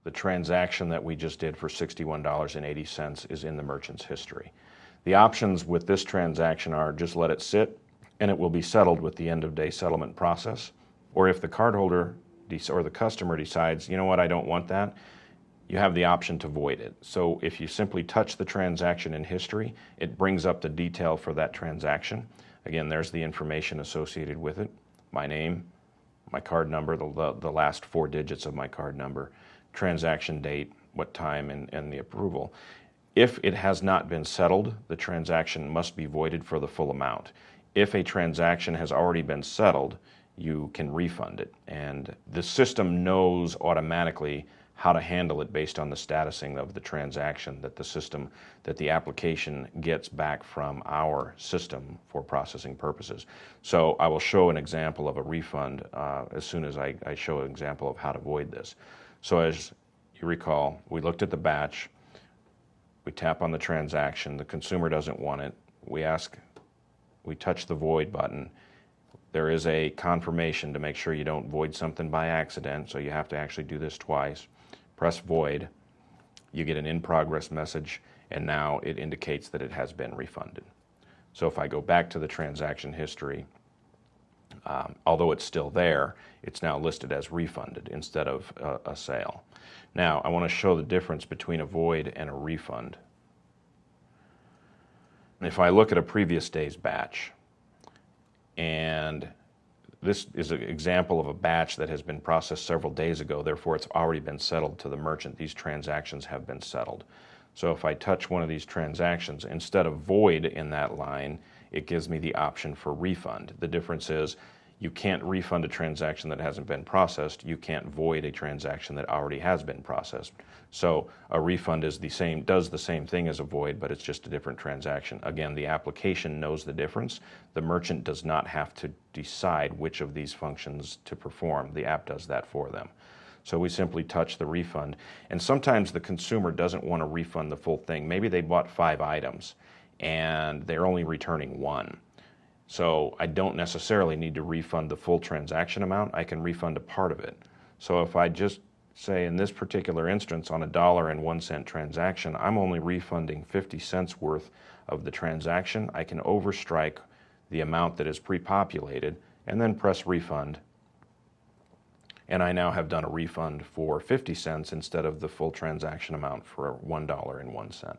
The transaction that we just did for $61.80 is in the merchant's history. The options with this transaction are just let it sit and it will be settled with the end of day settlement process. Or if the cardholder or the customer decides, you know what, I don't want that, you have the option to void it. So if you simply touch the transaction in history, it brings up the detail for that transaction. Again, there's the information associated with it. My name, my card number, the last 4 digits of my card number, transaction date, what time, and the approval. If it has not been settled, the transaction must be voided for the full amount. If a transaction has already been settled, you can refund it. And the system knows automatically how to handle it based on the statusing of the transaction that the application gets back from our system for processing purposes. So I will show an example of a refund as soon as I show an example of how to void this. So as you recall, we looked at the batch, we tap on the transaction, the consumer doesn't want it, we touch the void button. There is a confirmation to make sure you don't void something by accident, so you have to actually do this twice. Press void, you get an in progress message, and now it indicates that it has been refunded. So if I go back to the transaction history, although it's still there, it's now listed as refunded instead of a sale. Now I want to show the difference between a void and a refund. If I look at a previous day's batch, and this is an example of a batch that has been processed several days ago, therefore it's already been settled to the merchant. These transactions have been settled. So if I touch one of these transactions, instead of void in that line, it gives me the option for refund. The difference is you can't refund a transaction that hasn't been processed. You can't void a transaction that already has been processed. So a refund is does the same thing as a void, but it's just a different transaction. Again, the application knows the difference. The merchant does not have to decide which of these functions to perform. The app does that for them. So we simply touch the refund. And sometimes the consumer doesn't want to refund the full thing. Maybe they bought 5 items and they're only returning 1. So I don't necessarily need to refund the full transaction amount. I can refund a part of it. So if I just say in this particular instance on a $1.01 transaction, I'm only refunding 50 cents worth of the transaction, I can overstrike the amount that is pre-populated and then press refund. And I now have done a refund for 50 cents instead of the full transaction amount for $1.01.